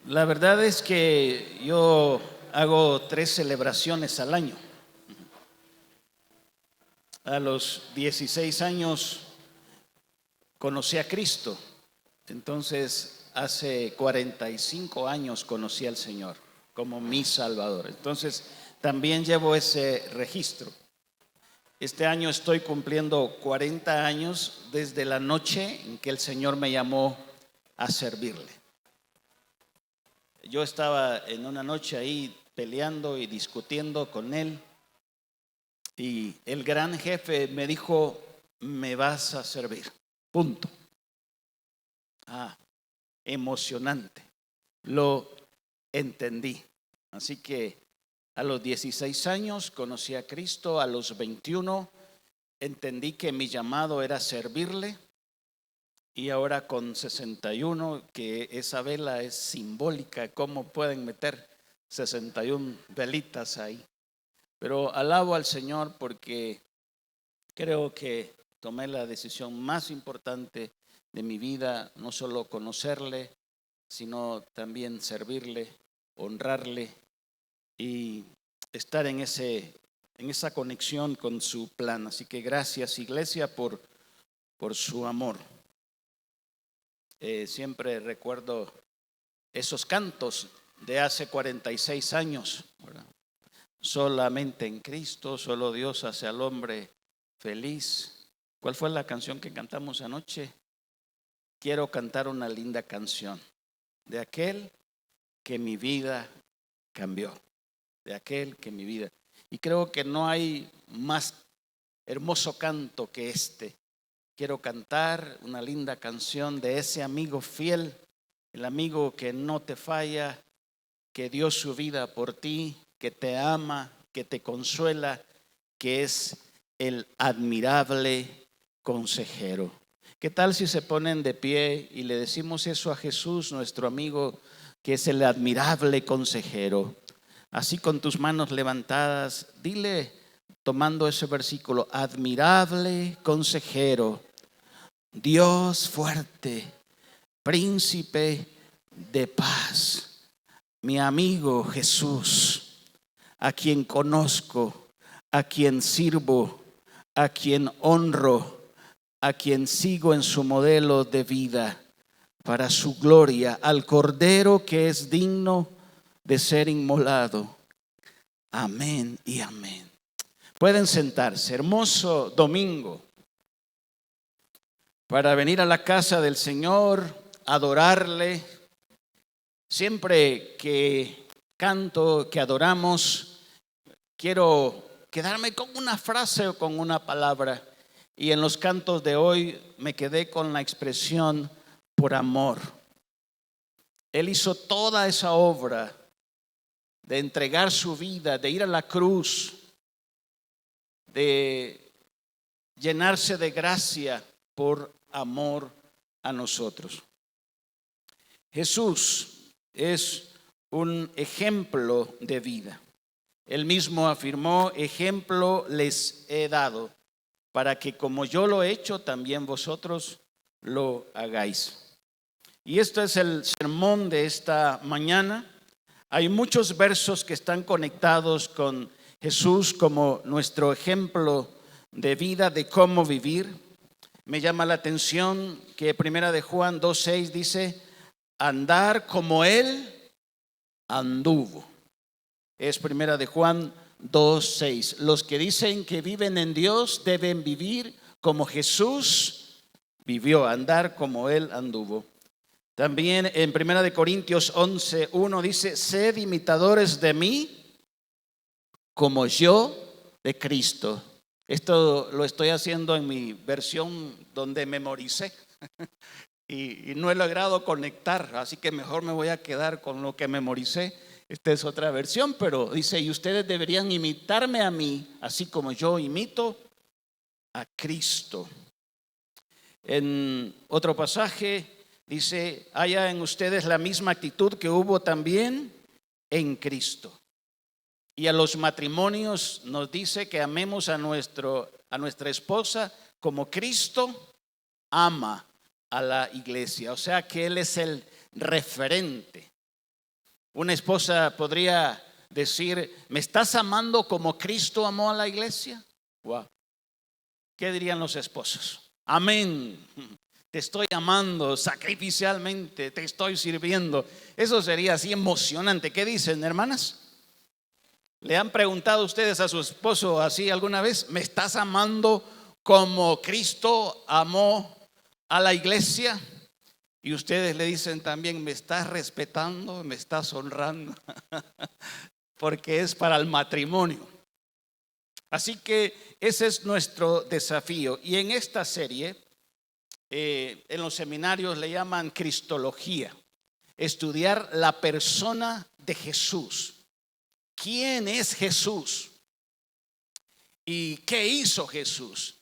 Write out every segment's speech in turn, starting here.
La verdad es que yo hago 3 celebraciones al año. A los 16 años conocí a Cristo, entonces hace 45 años conocí al Señor como mi Salvador. Entonces también llevo ese registro. Este año estoy cumpliendo 40 años desde la noche en que el Señor me llamó a servirle. Yo estaba en una noche ahí peleando y discutiendo con él y el gran jefe me dijo: me vas a servir, punto. Emocionante, lo entendí. Así que a los 16 años conocí a Cristo, a los 21 entendí que mi llamado era servirle, y ahora con 61, que esa vela es simbólica. ¿Cómo pueden meter 61 velitas ahí? Pero alabo al Señor porque creo que tomé la decisión más importante de mi vida, no solo conocerle, sino también servirle, honrarle y estar en esa conexión con su plan. Así que gracias, iglesia, por su amor. Siempre recuerdo esos cantos de hace 46 años, ¿verdad? Solamente en Cristo, solo Dios hace al hombre feliz. ¿Cuál fue la canción que cantamos anoche? Quiero cantar una linda canción de aquel que mi vida cambió, de aquel que mi vida. Y creo que no hay más hermoso canto que este. Quiero cantar una linda canción de ese amigo fiel, el amigo que no te falla, que dio su vida por ti, que te ama, que te consuela, que es el admirable consejero. ¿Qué tal si se ponen de pie y le decimos eso a Jesús, nuestro amigo, que es el admirable consejero? Así, con tus manos levantadas, dile, tomando ese versículo: admirable consejero, Dios fuerte, príncipe de paz, mi amigo Jesús, a quien conozco, a quien sirvo, a quien honro, a quien sigo en su modelo de vida para su gloria, al Cordero que es digno de ser inmolado. Amén y amén. Pueden sentarse. Hermoso domingo para venir a la casa del Señor, adorarle. Siempre que canto, que adoramos, quiero quedarme con una frase o con una palabra. Y en los cantos de hoy me quedé con la expresión por amor. Él hizo toda esa obra de entregar su vida, de ir a la cruz, de llenarse de gracia por amor a nosotros. Jesús es un ejemplo de vida. Él mismo afirmó: ejemplo les he dado, para que como yo lo he hecho, también vosotros lo hagáis. Y este es el sermón de esta mañana. Hay muchos versos que están conectados con Jesús como nuestro ejemplo de vida, de cómo vivir. Me llama la atención que Primera de Juan 2:6 dice: andar como Él anduvo. Es Primera de Juan 2:6. Los que dicen que viven en Dios deben vivir como Jesús vivió, andar como Él anduvo. También en Primera de Corintios 11:1 dice: sed imitadores de mí como yo de Cristo. Esto lo estoy haciendo en mi versión donde memoricé y no he logrado conectar, así que mejor me voy a quedar con lo que memoricé. Esta es otra versión, pero dice: y ustedes deberían imitarme a mí, así como yo imito a Cristo. En otro pasaje dice: haya en ustedes la misma actitud que hubo también en Cristo. Y a los matrimonios nos dice que amemos a nuestra esposa como Cristo ama a la iglesia. O sea que Él es el referente. Una esposa podría decir, ¿me estás amando como Cristo amó a la iglesia? Wow. ¿Qué dirían los esposos? Amén. Te estoy amando sacrificialmente, te estoy sirviendo. Eso sería así emocionante. ¿Qué dicen, hermanas? ¿Le han preguntado ustedes a su esposo así alguna vez? ¿Me estás amando como Cristo amó a la iglesia? Y ustedes le dicen también, ¿me estás respetando? ¿Me estás honrando? Porque es para el matrimonio. Así que ese es nuestro desafío. Y en esta serie, en los seminarios le llaman Cristología. Estudiar la persona de Jesús. ¿Quién es Jesús? ¿Y qué hizo Jesús?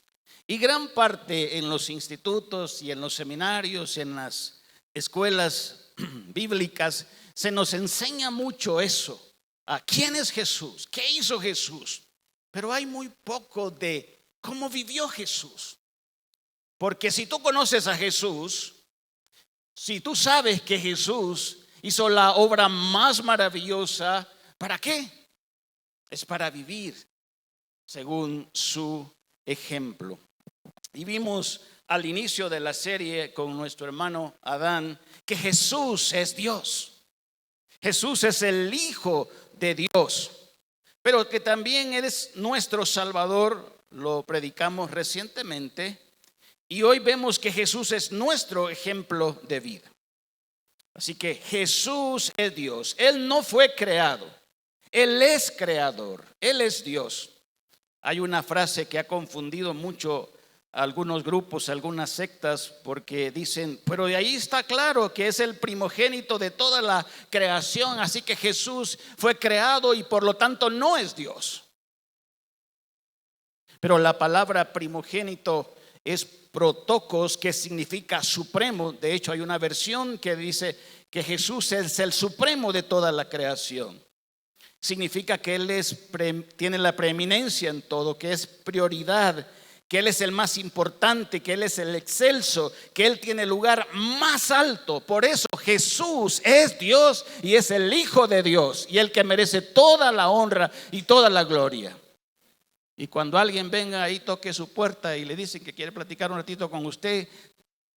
Y gran parte en los institutos y en los seminarios, en las escuelas bíblicas, se nos enseña mucho eso. ¿A quién es Jesús? ¿Qué hizo Jesús? Pero hay muy poco de cómo vivió Jesús. Porque si tú conoces a Jesús, si tú sabes que Jesús hizo la obra más maravillosa, ¿para qué? Es para vivir según su ejemplo. Y vimos al inicio de la serie con nuestro hermano Adán que Jesús es Dios. Jesús es el Hijo de Dios, pero que también es nuestro Salvador. Lo predicamos recientemente y hoy vemos que Jesús es nuestro ejemplo de vida. Así que Jesús es Dios. Él no fue creado, Él es creador, Él es Dios. Hay una frase que ha confundido mucho a algunos grupos, algunas sectas, porque dicen, pero de ahí está claro que es el primogénito de toda la creación, así que Jesús fue creado y por lo tanto no es Dios. Pero la palabra primogénito es protokos, que significa supremo. De hecho, hay una versión que dice que Jesús es el supremo de toda la creación. Significa que Él tiene la preeminencia en todo, que es prioridad, que Él es el más importante, que Él es el excelso, que Él tiene el lugar más alto. Por eso Jesús es Dios y es el Hijo de Dios y el que merece toda la honra y toda la gloria. Y cuando alguien venga ahí, toque su puerta y le dicen que quiere platicar un ratito con usted,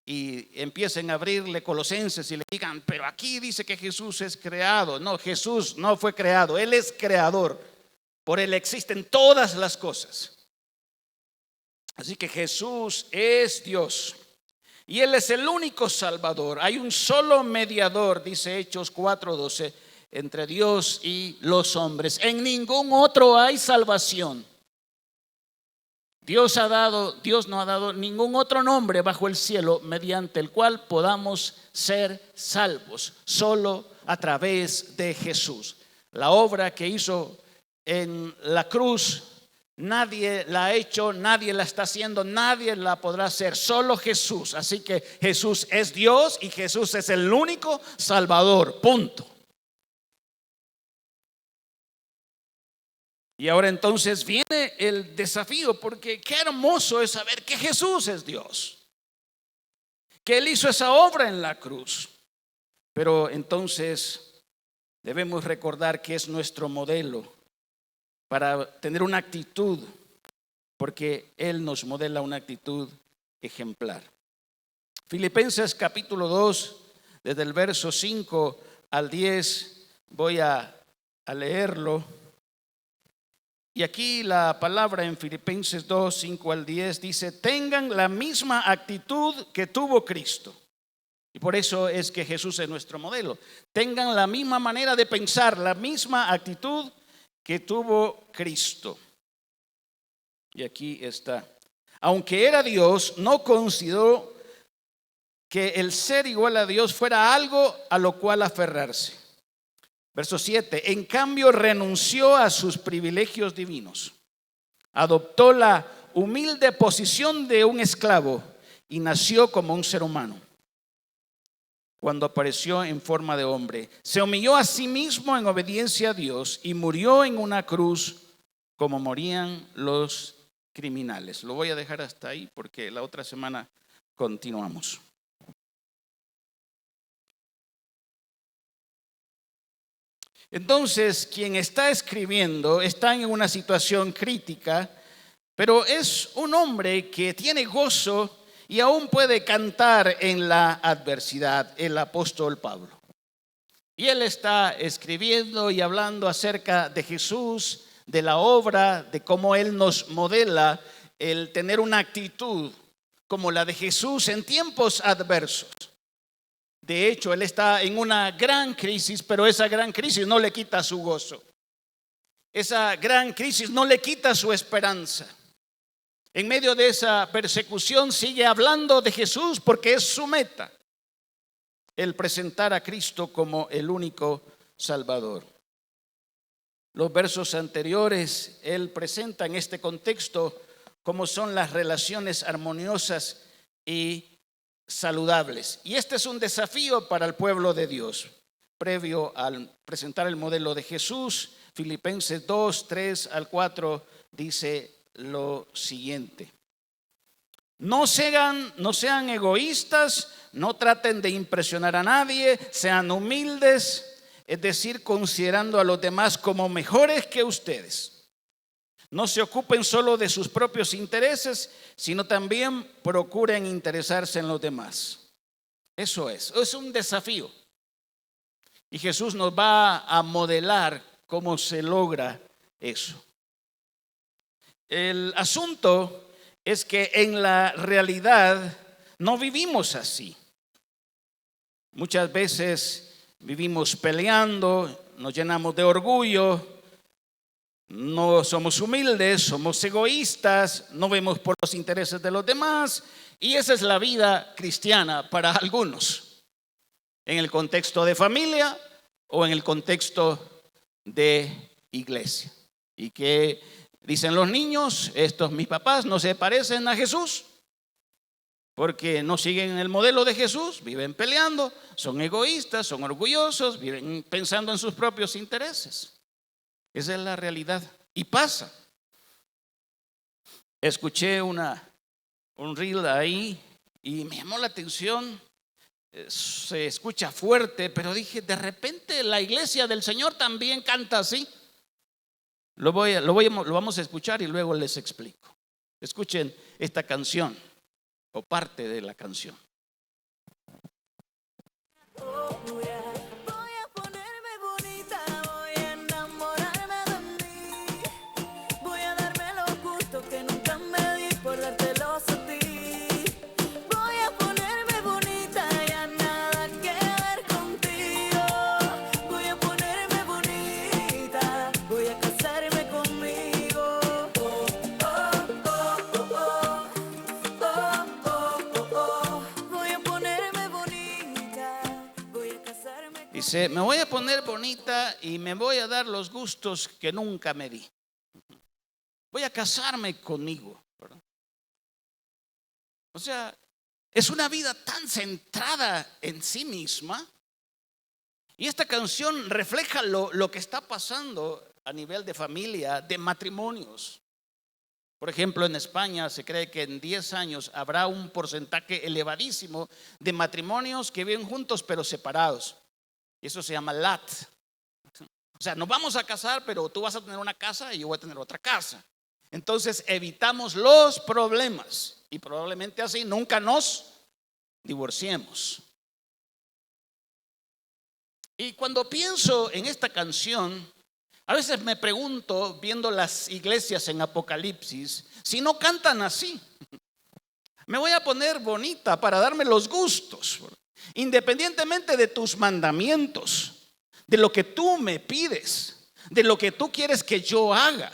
y empiecen a abrirle Colosenses y le digan, pero aquí dice que Jesús es creado. No, Jesús no fue creado, Él es creador. Por Él existen todas las cosas. Así que Jesús es Dios y Él es el único Salvador. Hay un solo mediador, dice Hechos 4:12, entre Dios y los hombres. En ningún otro hay salvación. Dios no ha dado ningún otro nombre bajo el cielo mediante el cual podamos ser salvos, solo a través de Jesús. La obra que hizo en la cruz, nadie la ha hecho, nadie la está haciendo, nadie la podrá hacer, solo Jesús. Así que Jesús es Dios y Jesús es el único Salvador, punto. Y ahora entonces viene el desafío, porque qué hermoso es saber que Jesús es Dios, que Él hizo esa obra en la cruz. Pero entonces debemos recordar que es nuestro modelo para tener una actitud, porque Él nos modela una actitud ejemplar. Filipenses capítulo 2, desde el verso 5 al 10, voy a leerlo. Y aquí la palabra en Filipenses 2, 5 al 10 dice, tengan la misma actitud que tuvo Cristo. Y por eso es que Jesús es nuestro modelo. Tengan la misma manera de pensar, la misma actitud que tuvo Cristo. Y aquí está. Aunque era Dios, no consideró que el ser igual a Dios fuera algo a lo cual aferrarse. Verso 7, en cambio renunció a sus privilegios divinos, adoptó la humilde posición de un esclavo y nació como un ser humano. Cuando apareció en forma de hombre, se humilló a sí mismo en obediencia a Dios y murió en una cruz como morían los criminales. Lo voy a dejar hasta ahí porque la otra semana continuamos. Entonces, quien está escribiendo está en una situación crítica, pero es un hombre que tiene gozo y aún puede cantar en la adversidad, el apóstol Pablo. Y él está escribiendo y hablando acerca de Jesús, de la obra, de cómo él nos modela el tener una actitud como la de Jesús en tiempos adversos. De hecho, él está en una gran crisis, pero esa gran crisis no le quita su gozo. Esa gran crisis no le quita su esperanza. En medio de esa persecución sigue hablando de Jesús porque es su meta, el presentar a Cristo como el único Salvador. Los versos anteriores, él presenta en este contexto cómo son las relaciones armoniosas y saludables. Y este es un desafío para el pueblo de Dios. Previo al presentar el modelo de Jesús, Filipenses 2, 3 al 4 dice lo siguiente: no sean egoístas, no traten de impresionar a nadie, sean humildes, es decir, considerando a los demás como mejores que ustedes. No se ocupen solo de sus propios intereses, sino también procuren interesarse en los demás. Eso es un desafío. Y Jesús nos va a modelar cómo se logra eso. El asunto es que en la realidad no vivimos así. Muchas veces vivimos peleando, nos llenamos de orgullo, no somos humildes, somos egoístas, no vemos por los intereses de los demás, y esa es la vida cristiana para algunos, en el contexto de familia o en el contexto de iglesia. Y que dicen los niños, estos mis papás no se parecen a Jesús, porque no siguen el modelo de Jesús, viven peleando, son egoístas, son orgullosos, viven pensando en sus propios intereses. Esa es la realidad y pasa. Escuché un reel ahí y me llamó la atención. Se escucha fuerte, pero dije, de repente la iglesia del Señor también canta así. Lo vamos a escuchar y luego les explico. Escuchen esta canción o parte de la canción. Dice, me voy a poner bonita y me voy a dar los gustos que nunca me di. Voy a casarme conmigo, ¿verdad? O sea, es una vida tan centrada en sí misma. Y esta canción refleja lo que está pasando a nivel de familia, de matrimonios. Por ejemplo, en España se cree que en 10 años habrá un porcentaje elevadísimo de matrimonios que viven juntos pero separados. Y eso se llama LAT. O sea, nos vamos a casar, pero tú vas a tener una casa y yo voy a tener otra casa. Entonces evitamos los problemas y probablemente así nunca nos divorciemos. Y cuando pienso en esta canción, a veces me pregunto, viendo las iglesias en Apocalipsis, si no cantan así. Me voy a poner bonita para darme los gustos, independientemente de tus mandamientos, de lo que tú me pides, de lo que tú quieres que yo haga.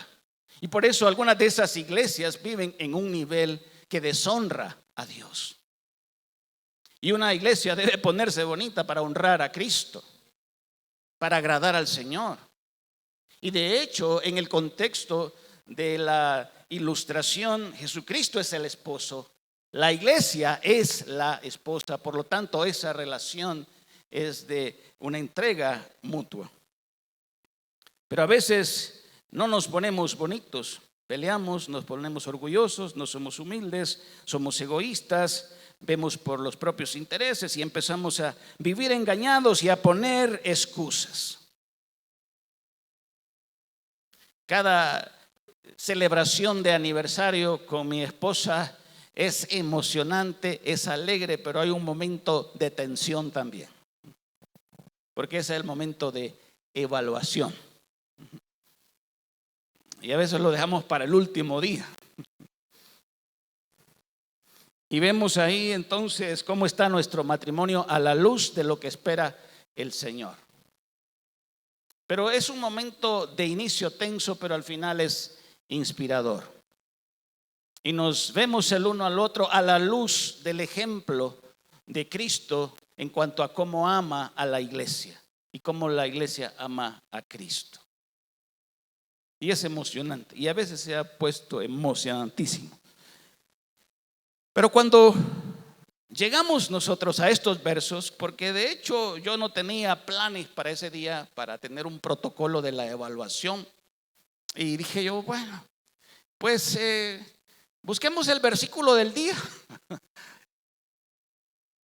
Y por eso algunas de esas iglesias viven en un nivel que deshonra a Dios. Y una iglesia debe ponerse bonita para honrar a Cristo, para agradar al Señor. Y de hecho, en el contexto de la ilustración, Jesucristo es el esposo, la iglesia es la esposa, por lo tanto esa relación es de una entrega mutua. Pero a veces no nos ponemos bonitos, peleamos, nos ponemos orgullosos, no somos humildes, somos egoístas, vemos por los propios intereses y empezamos a vivir engañados y a poner excusas. Cada celebración de aniversario con mi esposa es emocionante, es alegre, pero hay un momento de tensión también, porque ese es el momento de evaluación. Y a veces lo dejamos para el último día. Y vemos ahí entonces cómo está nuestro matrimonio a la luz de lo que espera el Señor. Pero es un momento de inicio tenso, pero al final es inspirador. Y nos vemos el uno al otro a la luz del ejemplo de Cristo en cuanto a cómo ama a la iglesia y cómo la iglesia ama a Cristo. Y es emocionante, y a veces se ha puesto emocionantísimo. Pero cuando llegamos nosotros a estos versos, porque de hecho yo no tenía planes para ese día, para tener un protocolo de la evaluación, y dije yo, bueno, pues busquemos el versículo del día.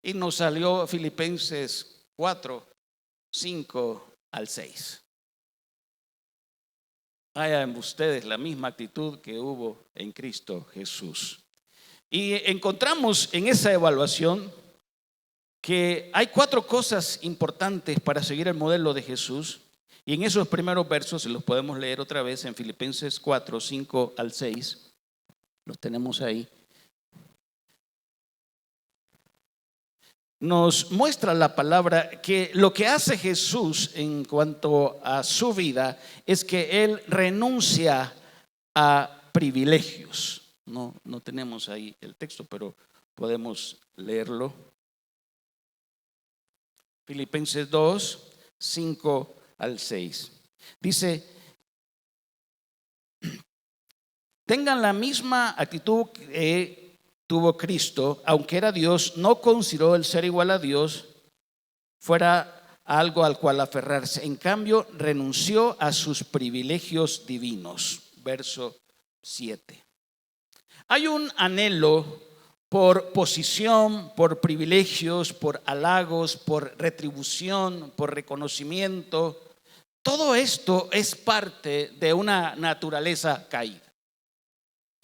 Y nos salió Filipenses 4, 5 al 6. Hayan ustedes la misma actitud que hubo en Cristo Jesús. Y encontramos en esa evaluación que hay 4 cosas importantes para seguir el modelo de Jesús. Y en esos primeros versos, los podemos leer otra vez en Filipenses 4, 5 al 6. Los tenemos ahí. Nos muestra la palabra que lo que hace Jesús en cuanto a su vida es que Él renuncia a privilegios. No tenemos ahí el texto, pero podemos leerlo. Filipenses 2, 5 al 6. Dice: tengan la misma actitud que tuvo Cristo, aunque era Dios, no consideró el ser igual a Dios fuera algo al cual aferrarse. En cambio, renunció a sus privilegios divinos. Verso 7. Hay un anhelo por posición, por privilegios, por halagos, por retribución, por reconocimiento. Todo esto es parte de una naturaleza caída.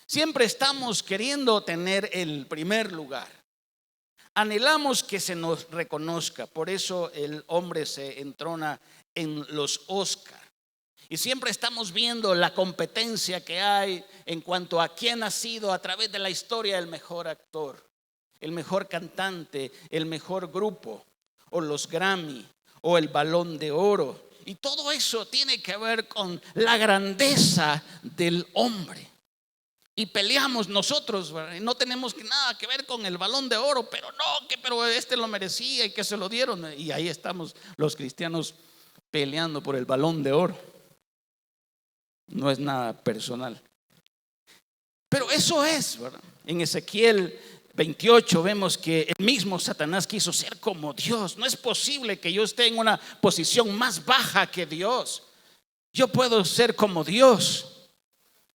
Siempre estamos queriendo tener el primer lugar. Anhelamos que se nos reconozca. Por eso el hombre se entrona en los Oscar. Y siempre estamos viendo la competencia que hay en cuanto a quién ha sido a través de la historia el mejor actor, el mejor cantante, el mejor grupo, o los Grammy, o el Balón de Oro. Y todo eso tiene que ver con la grandeza del hombre. Y peleamos nosotros, ¿verdad? No tenemos nada que ver con el Balón de Oro, pero pero este lo merecía y que se lo dieron. Y ahí estamos los cristianos peleando por el Balón de Oro. No es nada personal. Pero eso es, ¿verdad? En Ezequiel 28 vemos que el mismo Satanás quiso ser como Dios. No es posible que yo esté en una posición más baja que Dios. Yo puedo ser como Dios.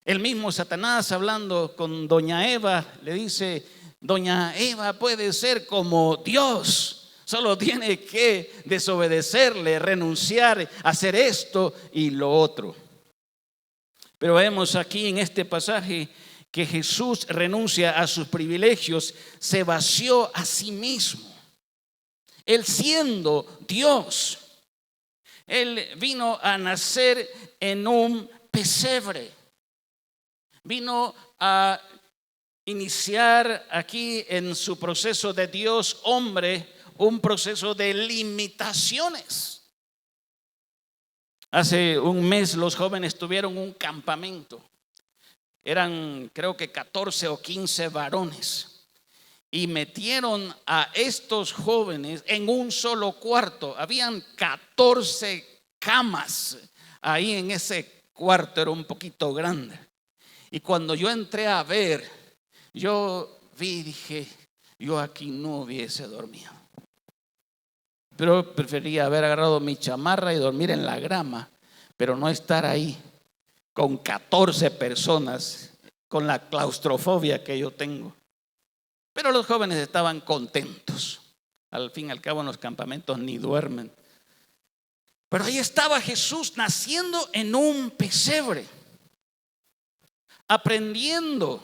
El mismo Satanás, hablando con doña Eva, le dice: doña Eva puede ser como Dios, solo tiene que desobedecerle, renunciar, hacer esto y lo otro. Pero vemos aquí en este pasaje que Jesús renuncia a sus privilegios, se vació a sí mismo. Él siendo Dios, Él vino a nacer en un pesebre. Vino a iniciar aquí en su proceso de Dios hombre un proceso de limitaciones. Hace un mes los jóvenes tuvieron un campamento. Eran creo que 14 o 15 varones. Y metieron a estos jóvenes en un solo cuarto. Habían 14 camas ahí en ese cuarto, era un poquito grande. Y cuando yo entré a ver, yo vi y dije: yo aquí no hubiese dormido. Pero prefería haber agarrado mi chamarra y dormir en la grama, pero no estar ahí con 14 personas, con la claustrofobia que yo tengo. Pero los jóvenes estaban contentos. Al fin y al cabo en los campamentos ni duermen. Pero ahí estaba Jesús naciendo en un pesebre. aprendiendo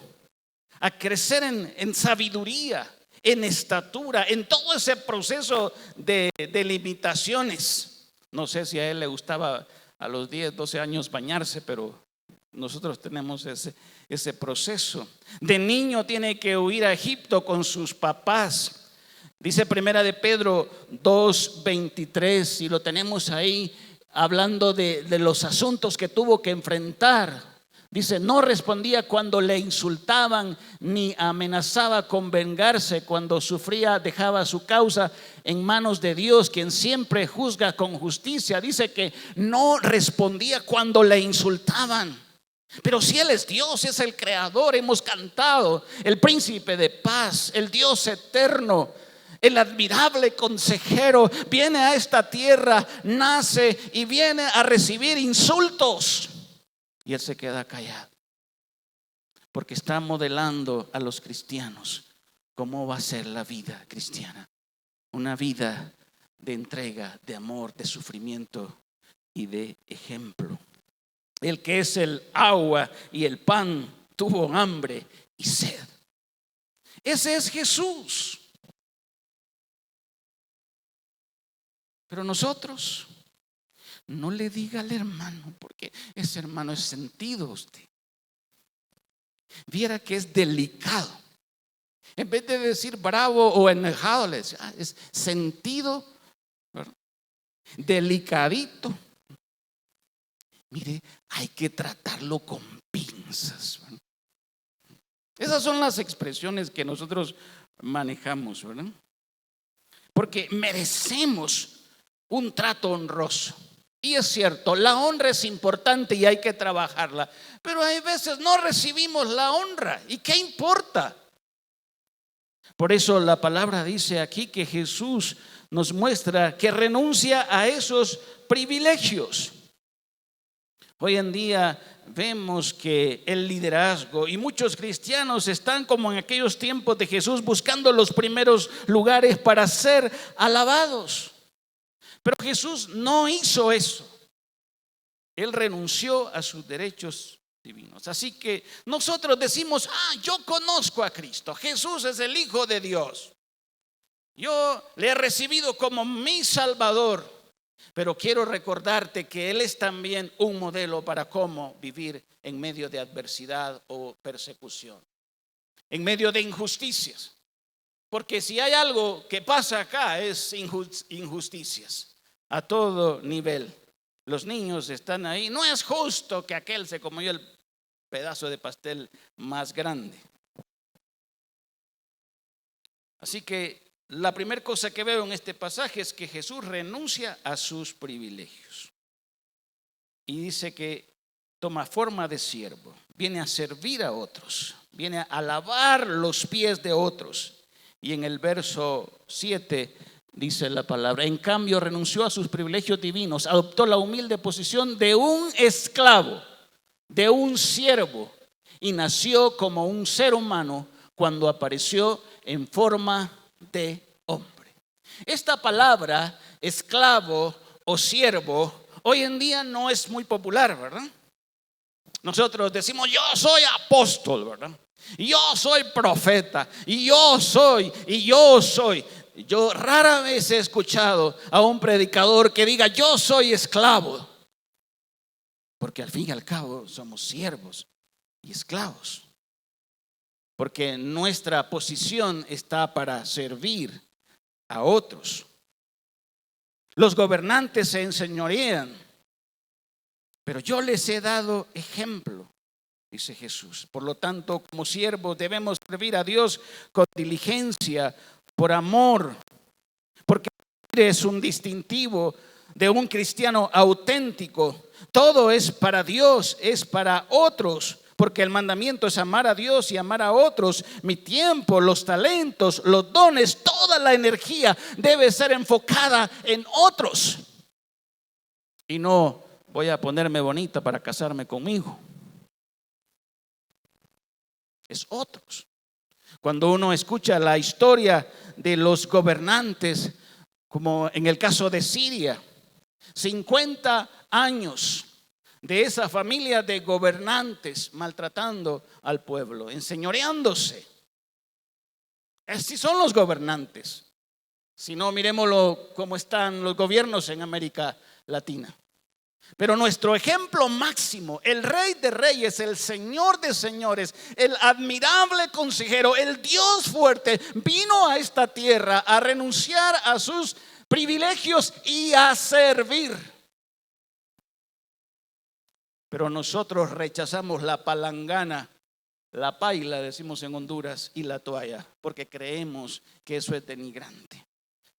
a crecer en sabiduría, en estatura, en todo ese proceso de limitaciones. No sé si a él le gustaba a los 10, 12 años bañarse, pero nosotros tenemos ese proceso. De niño tiene que huir a Egipto con sus papás. Dice Primera de Pedro 2:23, y lo tenemos ahí, hablando de los asuntos que tuvo que enfrentar. Dice: no respondía cuando le insultaban, ni amenazaba con vengarse. Cuando sufría, dejaba su causa en manos de Dios, quien siempre juzga con justicia. Dice que no respondía cuando le insultaban. Pero si Él es Dios, es el creador, hemos cantado, el príncipe de paz, el Dios eterno, el admirable consejero, viene a esta tierra, nace y viene a recibir insultos. Y Él se queda callado, porque está modelando a los cristianos cómo va a ser la vida cristiana. Una vida de entrega, de amor, de sufrimiento y de ejemplo. El que es el agua y el pan tuvo hambre y sed. Ese es Jesús. Pero nosotros, no le diga al hermano, porque ese hermano es sentido usted. Viera que es delicado. En vez de decir bravo o enojado, le dice, es sentido, ¿verdad? Delicadito. Mire, hay que tratarlo con pinzas, ¿verdad? Esas son las expresiones que nosotros manejamos, ¿verdad? Porque merecemos un trato honroso. Y es cierto, la honra es importante y hay que trabajarla, pero hay veces no recibimos la honra. ¿Y qué importa? Por eso la palabra dice aquí que Jesús nos muestra que renuncia a esos privilegios. Hoy en día vemos que el liderazgo y muchos cristianos están como en aquellos tiempos de Jesús, buscando los primeros lugares para ser alabados. Pero Jesús no hizo eso. Él renunció a sus derechos divinos. Así que nosotros decimos: yo conozco a Cristo, Jesús es el Hijo de Dios, yo le he recibido como mi Salvador. Pero quiero recordarte que Él es también un modelo para cómo vivir en medio de adversidad o persecución, en medio de injusticias. Porque si hay algo que pasa acá es injusticias a todo nivel. Los niños están ahí. No es justo que aquel se comió el pedazo de pastel más grande. Así que la primera cosa que veo en este pasaje es que Jesús renuncia a sus privilegios. Y dice que toma forma de siervo. Viene a servir a otros. Viene a lavar los pies de otros. Y en el verso 7 dice la palabra: en cambio renunció a sus privilegios divinos, adoptó la humilde posición de un esclavo, de un siervo, y nació como un ser humano cuando apareció en forma de hombre. Esta palabra, esclavo o siervo, hoy en día no es muy popular, ¿verdad? Nosotros decimos: yo soy apóstol, ¿verdad? Y yo soy profeta, y yo soy. Yo rara vez he escuchado a un predicador que diga: yo soy esclavo. Porque al fin y al cabo somos siervos y esclavos. Porque nuestra posición está para servir a otros. Los gobernantes se enseñorean, pero yo les he dado ejemplo, dice Jesús. Por lo tanto, como siervos debemos servir a Dios con diligencia, por amor, porque es un distintivo de un cristiano auténtico. Todo es para Dios, es para otros, porque el mandamiento es amar a Dios y amar a otros. Mi tiempo, los talentos, los dones, toda la energía debe ser enfocada en otros. Y no voy a ponerme bonita para casarme conmigo. Es otros. Cuando uno escucha la historia de los gobernantes, como en el caso de Siria, 50 años de esa familia de gobernantes maltratando al pueblo, enseñoreándose. Así son los gobernantes. Si no, miremoslo cómo están los gobiernos en América Latina. Pero nuestro ejemplo máximo, el Rey de Reyes, el Señor de Señores, el admirable consejero, el Dios fuerte, vino a esta tierra a renunciar a sus privilegios y a servir. Pero nosotros rechazamos la palangana, la paila, decimos en Honduras, y la toalla, porque creemos que eso es denigrante.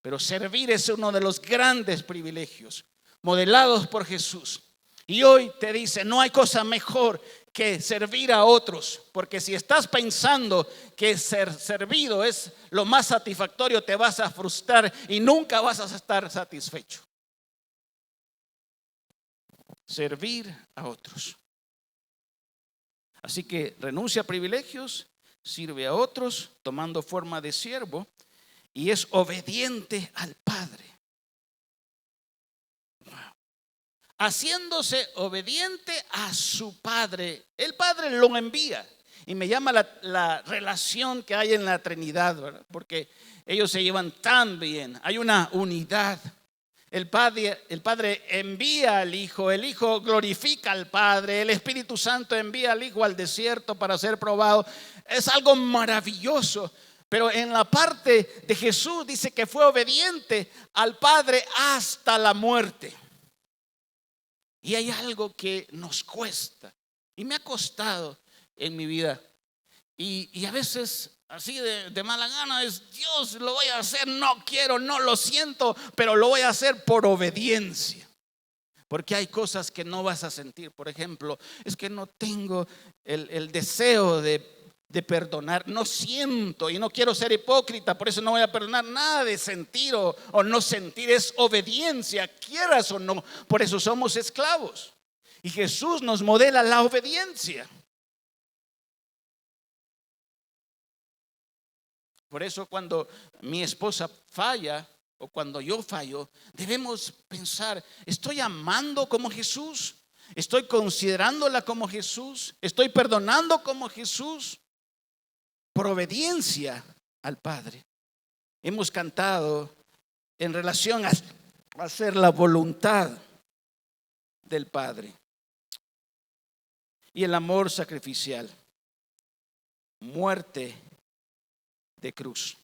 Pero servir es uno de los grandes privilegios modelados por Jesús. Y hoy te dice, no hay cosa mejor que servir a otros, porque si estás pensando que ser servido es lo más satisfactorio, te vas a frustrar y nunca vas a estar satisfecho. Servir a otros. Así que renuncia a privilegios, sirve a otros tomando forma de siervo y es obediente al Padre. Haciéndose obediente a su Padre. El Padre lo envía. Y me llama la relación que hay en la Trinidad, ¿verdad? Porque ellos se llevan tan bien. Hay una unidad. El Padre envía al Hijo, el Hijo glorifica al Padre, el Espíritu Santo envía al Hijo al desierto para ser probado. Es algo maravilloso. Pero en la parte de Jesús dice que fue obediente al Padre hasta la muerte. Y hay algo que nos cuesta y me ha costado en mi vida. Y a veces así de mala gana es, Dios, lo voy a hacer, no quiero, no lo siento, pero lo voy a hacer por obediencia. Porque hay cosas que no vas a sentir. Por ejemplo, es que no tengo el deseo de perdonar, no siento y no quiero ser hipócrita, por eso no voy a perdonar. Nada de sentir o no sentir, es obediencia, quieras o no. Por eso somos esclavos y Jesús nos modela la obediencia. Por eso cuando mi esposa falla o cuando yo fallo, debemos pensar, ¿estoy amando como Jesús? ¿Estoy considerándola como Jesús? ¿Estoy perdonando como Jesús? Por obediencia al Padre. Hemos cantado en relación a hacer la voluntad del Padre. Y el amor sacrificial. Muerte de cruz.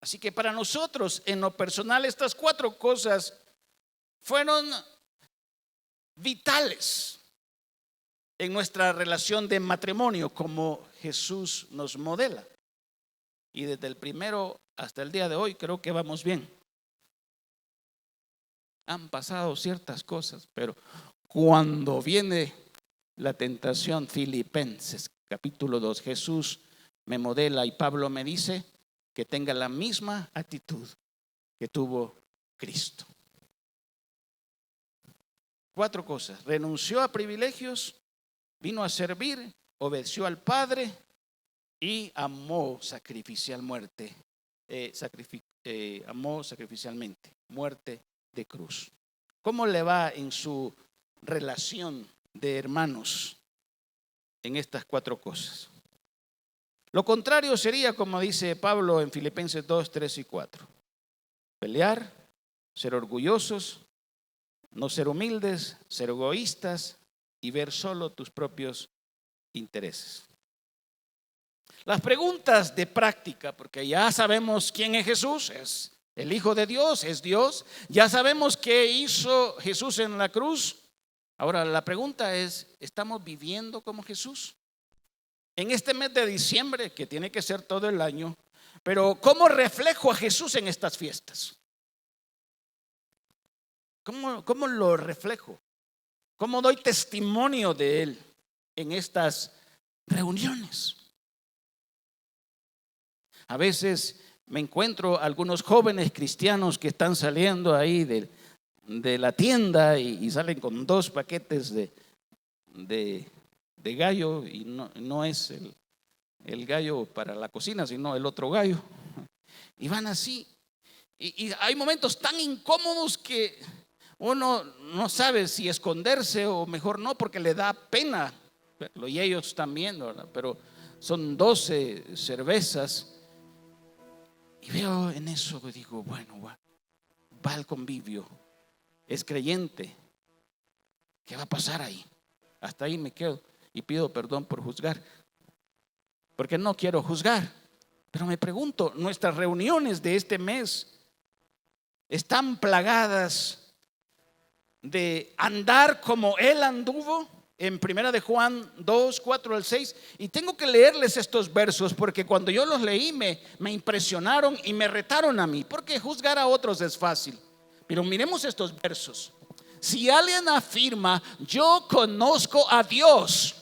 Así que para nosotros, en lo personal, estas 4 cosas fueron vitales en nuestra relación de matrimonio, como Jesús nos modela. Y desde el primero hasta el día de hoy creo que vamos bien. Han pasado ciertas cosas, pero cuando viene la tentación, Filipenses capítulo 2, Jesús me modela y Pablo me dice que tenga la misma actitud que tuvo Cristo. 4 cosas: renunció a privilegios, vino a servir, obedeció al Padre y amó sacrificialmente, amó sacrificialmente, muerte de cruz. ¿Cómo le va en su relación de hermanos en estas 4 cosas? Lo contrario sería, como dice Pablo en Filipenses 2, 3 y 4. Pelear, ser orgullosos, no ser humildes, ser egoístas y ver solo tus propios intereses. Las preguntas de práctica, porque ya sabemos quién es Jesús, es el Hijo de Dios, es Dios. Ya sabemos qué hizo Jesús en la cruz. Ahora la pregunta es, ¿estamos viviendo como Jesús? En este mes de diciembre, que tiene que ser todo el año, pero ¿cómo reflejo a Jesús en estas fiestas? ¿Cómo lo reflejo? ¿Cómo doy testimonio de Él en estas reuniones? A veces me encuentro algunos jóvenes cristianos que están saliendo ahí de la tienda y salen con 2 paquetes de gallo, y no es el gallo para la cocina, sino el otro gallo. Y van así. Y hay momentos tan incómodos que uno no sabe si esconderse o mejor no, porque le da pena verlo, y ellos también, ¿verdad? Pero son 12 cervezas y veo en eso, digo, bueno, va al convivio, es creyente, ¿qué va a pasar ahí? Hasta ahí me quedo y pido perdón por juzgar, porque no quiero juzgar, pero me pregunto, nuestras reuniones de este mes están plagadas de andar como Él anduvo. En primera de Juan 2, 4 al 6, y tengo que leerles estos versos porque cuando yo los leí me impresionaron y me retaron a mí, porque juzgar a otros es fácil, pero miremos estos versos. Si alguien afirma, yo conozco a Dios,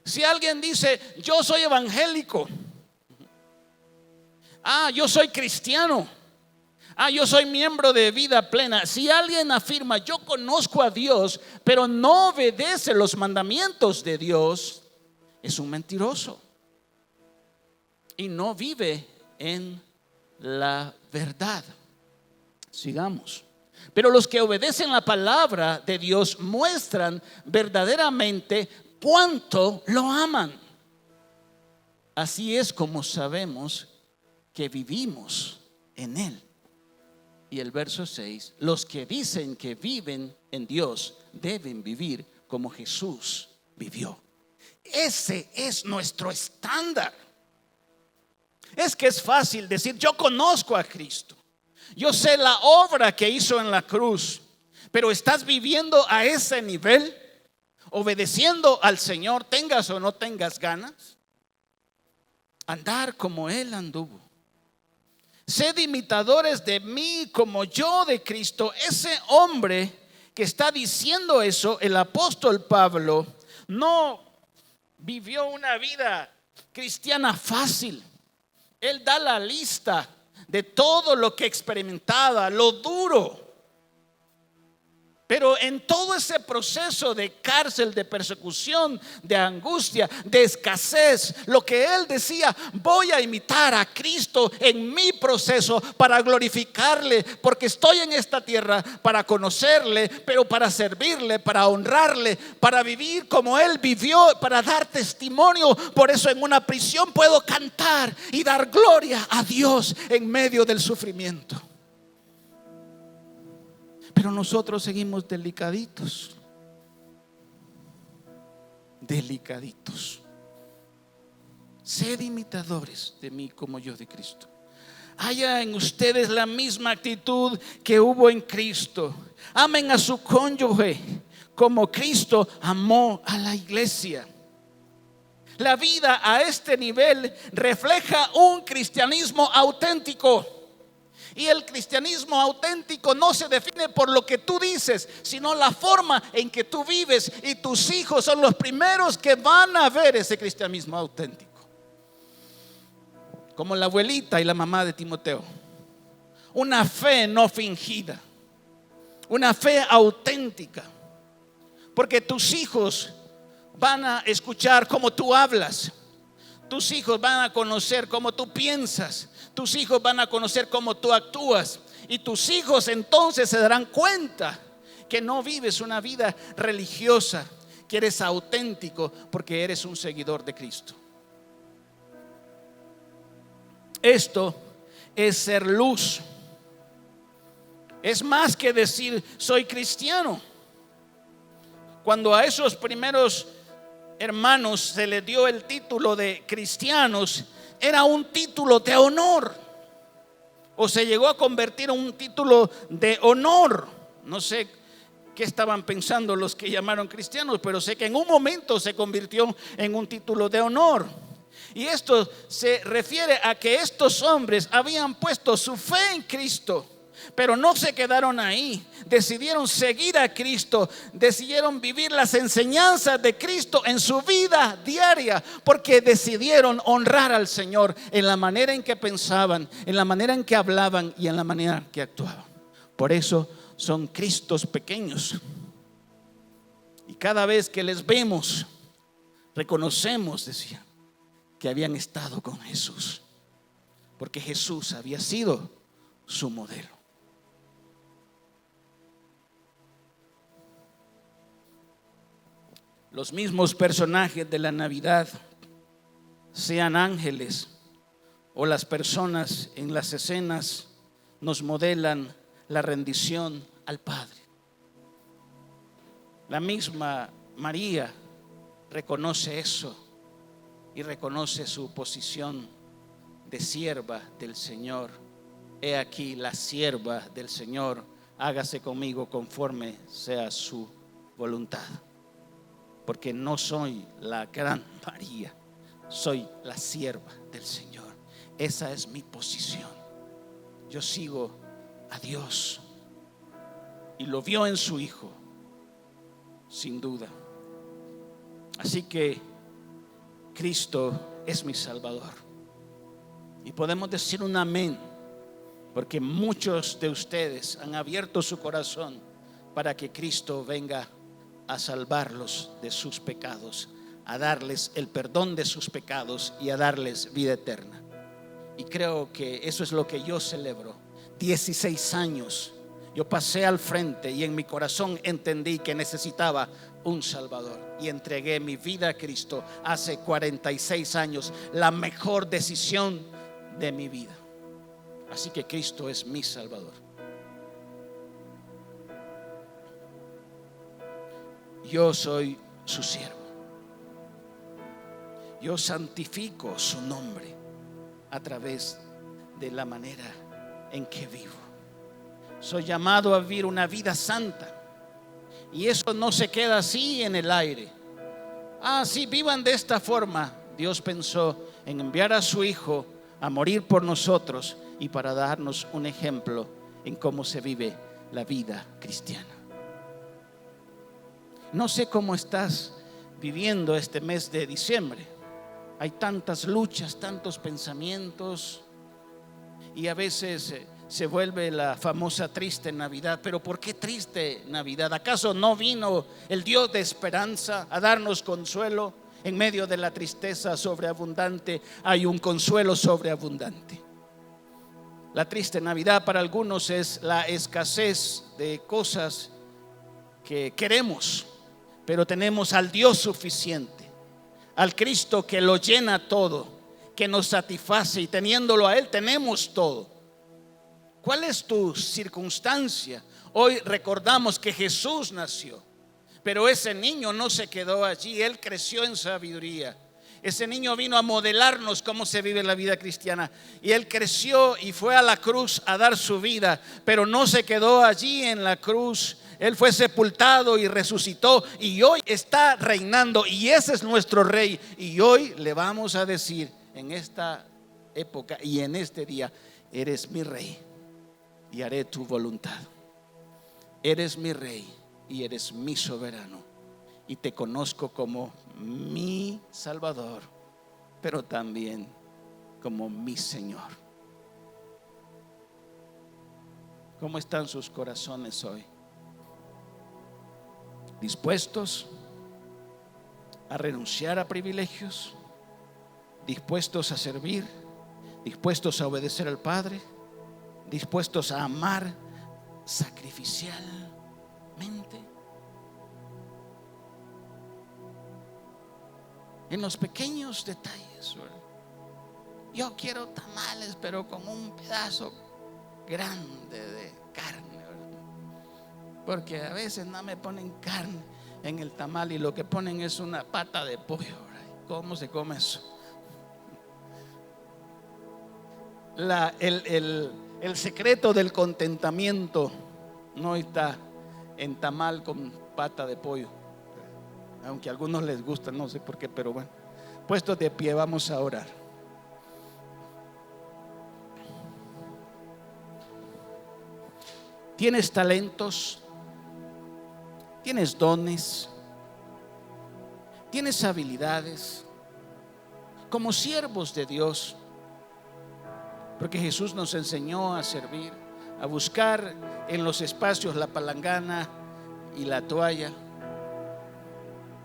si alguien dice, yo soy evangélico, yo soy cristiano, yo soy miembro de Vida Plena. Si alguien afirma, yo conozco a Dios, pero no obedece los mandamientos de Dios, es un mentiroso y no vive en la verdad. Sigamos. Pero los que obedecen la palabra de Dios muestran verdaderamente cuánto lo aman. Así es como sabemos que vivimos en Él. Y el verso 6, los que dicen que viven en Dios deben vivir como Jesús vivió. Ese es nuestro estándar. Es que es fácil decir, yo conozco a Cristo, yo sé la obra que hizo en la cruz, pero ¿estás viviendo a ese nivel? Obedeciendo al Señor, tengas o no tengas ganas. Andar como Él anduvo. Sed imitadores de mí como yo de Cristo. Ese hombre que está diciendo eso, el apóstol Pablo, no vivió una vida cristiana fácil. Él da la lista de todo lo que experimentaba, lo duro. Pero en todo ese proceso de cárcel, de persecución, de angustia, de escasez, lo que él decía, voy a imitar a Cristo en mi proceso para glorificarle, porque estoy en esta tierra para conocerle, pero para servirle, para honrarle, para vivir como él vivió, para dar testimonio. Por eso en una prisión puedo cantar y dar gloria a Dios en medio del sufrimiento. Pero nosotros seguimos delicaditos. Sed imitadores de mí como yo de Cristo. Haya en ustedes la misma actitud que hubo en Cristo. Amen a su cónyuge como Cristo amó a la iglesia. La vida a este nivel refleja un cristianismo auténtico. Y el cristianismo auténtico no se define por lo que tú dices, sino la forma en que tú vives. Y tus hijos son los primeros que van a ver ese cristianismo auténtico. Como la abuelita y la mamá de Timoteo. Una fe no fingida, una fe auténtica. Porque tus hijos van a escuchar cómo tú hablas. Tus hijos van a conocer cómo tú piensas. Tus hijos van a conocer cómo tú actúas. Y tus hijos entonces se darán cuenta que no vives una vida religiosa, que eres auténtico porque eres un seguidor de Cristo. Esto es ser luz. Es más que decir soy cristiano. Cuando a esos primeros hermanos se les dio el título de cristianos, era un título de honor, o se llegó a convertir en un título de honor. No sé qué estaban pensando los que llamaron cristianos, pero sé que en un momento se convirtió en un título de honor. Y esto se refiere a que estos hombres habían puesto su fe en Cristo, pero no se quedaron ahí. Decidieron seguir a Cristo, decidieron vivir las enseñanzas de Cristo en su vida diaria, porque decidieron honrar al Señor en la manera en que pensaban, en la manera en que hablaban y en la manera en que actuaban. Por eso son Cristos pequeños. Y cada vez que les vemos, reconocemos, decían, que habían estado con Jesús, porque Jesús había sido su modelo. los mismos personajes de la Navidad, sean ángeles o las personas en las escenas, nos modelan la rendición al Padre. La misma María reconoce eso y reconoce su posición de sierva del Señor. He aquí la sierva del Señor, hágase conmigo conforme sea su voluntad. Porque no soy la gran María, soy la sierva del Señor. Esa es mi posición. Yo sigo a Dios y lo vio en su Hijo, sin duda. Así que Cristo es mi Salvador. Y podemos decir un amén, porque muchos de ustedes han abierto su corazón para que Cristo venga a salvarlos de sus pecados, a darles el perdón de sus pecados y a darles vida eterna. Y creo que eso es lo que yo celebro. 16 años yo pasé al frente y en mi corazón entendí que necesitaba un Salvador y entregué mi vida a Cristo hace 46 años, la mejor decisión de mi vida. Así que Cristo es mi Salvador. Yo soy su siervo. Yo santifico su nombre a través de la manera en que vivo. Soy llamado a vivir una vida santa. Y eso no se queda así en el aire. Sí, vivan de esta forma. Dios pensó en enviar a su Hijo a morir por nosotros y para darnos un ejemplo en cómo se vive la vida cristiana. No sé cómo estás viviendo este mes de diciembre. Hay tantas luchas, tantos pensamientos y a veces se vuelve la famosa triste Navidad. Pero ¿por qué triste Navidad? ¿Acaso no vino el Dios de esperanza a darnos consuelo? En medio de la tristeza sobreabundante hay un consuelo sobreabundante. La triste Navidad para algunos es la escasez de cosas que queremos, pero tenemos al Dios suficiente, al Cristo que lo llena todo, que nos satisface, y teniéndolo a Él tenemos todo. ¿Cuál es tu circunstancia? Hoy recordamos que Jesús nació, pero ese niño no se quedó allí. Él creció en sabiduría. Ese niño vino a modelarnos cómo se vive la vida cristiana. Y Él creció y fue a la cruz a dar su vida, pero no se quedó allí en la cruz. Él fue sepultado y resucitó y hoy está reinando, y ese es nuestro Rey. Y hoy le vamos a decir en esta época y en este día: eres mi Rey y haré tu voluntad. Eres mi Rey y eres mi soberano, y te conozco como mi Salvador, pero también como mi Señor. ¿Cómo están sus corazones hoy? ¿Dispuestos a renunciar a privilegios? ¿Dispuestos a servir? ¿Dispuestos a obedecer al Padre? ¿Dispuestos a amar sacrificialmente? En los pequeños detalles, ¿verdad? Yo quiero tamales, pero con un pedazo grande de carne, ¿verdad? Porque a veces no me ponen carne en el tamal y lo que ponen es una pata de pollo, ¿verdad? ¿Cómo se come eso? El secreto del contentamiento no está en tamal con pata de pollo, aunque a algunos les gusta, no sé por qué, pero bueno. Puestos de pie, vamos a orar. ¿Tienes talentos? ¿Tienes dones? ¿Tienes habilidades? Como siervos de Dios, porque Jesús nos enseñó a servir, a buscar en los espacios la palangana y la toalla.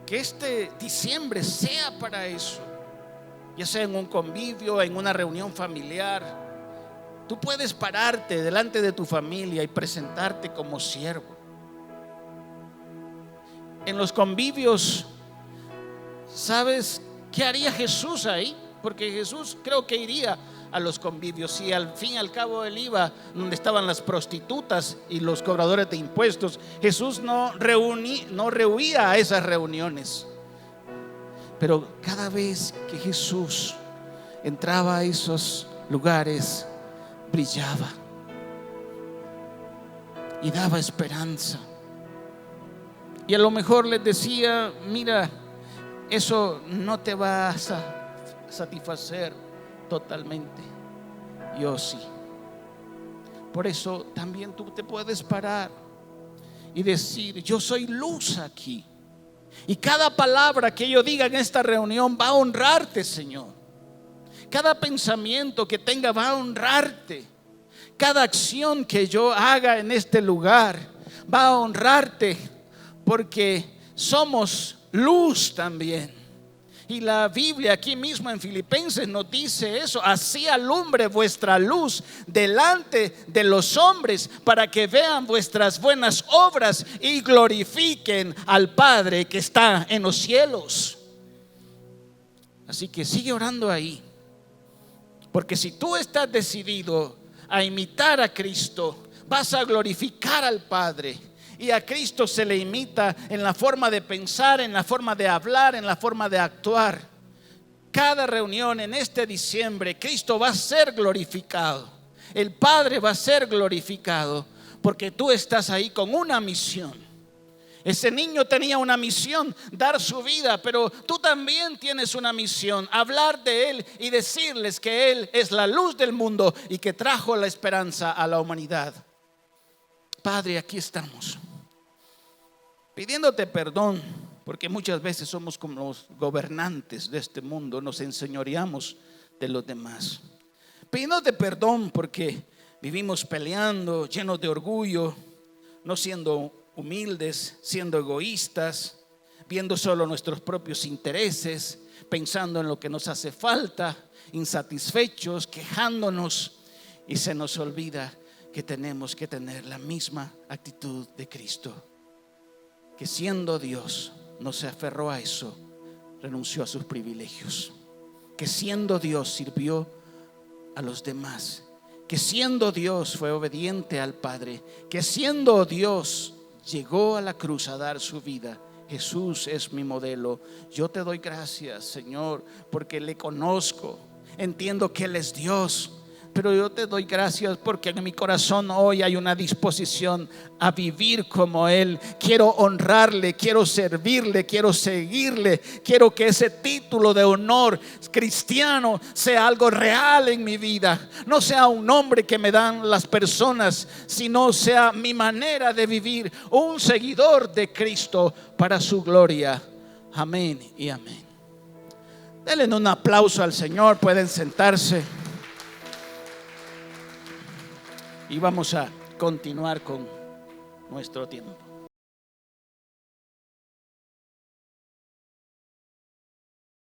Que este diciembre sea para eso, ya sea en un convivio, en una reunión familiar. Tú puedes pararte delante de tu familia y presentarte como siervo. En los convivios ¿Sabes qué haría Jesús ahí? Porque Jesús creo que iría a los convivios, y al fin y al cabo él iba donde estaban las prostitutas y los cobradores de impuestos. Jesús no rehuía a esas reuniones, pero cada vez que Jesús entraba a esos lugares, brillaba y daba esperanza. Y a lo mejor les decía: mira, eso no te va a satisfacer totalmente, yo sí. Por eso también tú te puedes parar y decir: yo soy luz aquí, y cada palabra que yo diga en esta reunión va a honrarte, Señor. Cada pensamiento que tenga va a honrarte. Cada acción que yo haga en este lugar va a honrarte, porque somos luz también. Y la Biblia aquí mismo en Filipenses nos dice eso: así alumbre vuestra luz delante de los hombres, para que vean vuestras buenas obras y glorifiquen al Padre que está en los cielos. Así que sigue orando ahí, porque si tú estás decidido a imitar a Cristo, vas a glorificar al Padre. Y a Cristo se le imita en la forma de pensar, en la forma de hablar, en la forma de actuar. Cada reunión en este diciembre, Cristo va a ser glorificado. El Padre va a ser glorificado, porque tú estás ahí con una misión. Ese niño tenía una misión: dar su vida, pero tú también tienes una misión: hablar de Él y decirles que Él es la luz del mundo y que trajo la esperanza a la humanidad. Padre, aquí estamos pidiéndote perdón, porque muchas veces somos como los gobernantes de este mundo, nos enseñoreamos de los demás. Pidiéndote perdón porque vivimos peleando, llenos de orgullo, no siendo humildes, siendo egoístas, viendo solo nuestros propios intereses, pensando en lo que nos hace falta, insatisfechos, quejándonos, y se nos olvida que tenemos que tener la misma actitud de Cristo, que siendo Dios no se aferró a eso, renunció a sus privilegios, que siendo Dios sirvió a los demás, que siendo Dios fue obediente al Padre, que siendo Dios llegó a la cruz a dar su vida. Jesús es mi modelo. Yo te doy gracias, Señor, porque le conozco, entiendo que Él es Dios. Pero yo te doy gracias porque en mi corazón hoy hay una disposición a vivir como Él. Quiero honrarle, quiero servirle, quiero seguirle. Quiero que ese título de honor cristiano sea algo real en mi vida. No sea un nombre que me dan las personas, sino sea mi manera de vivir, un seguidor de Cristo para su gloria. Amén y amén. Denle un aplauso al Señor, pueden sentarse. Y vamos a continuar con nuestro tiempo.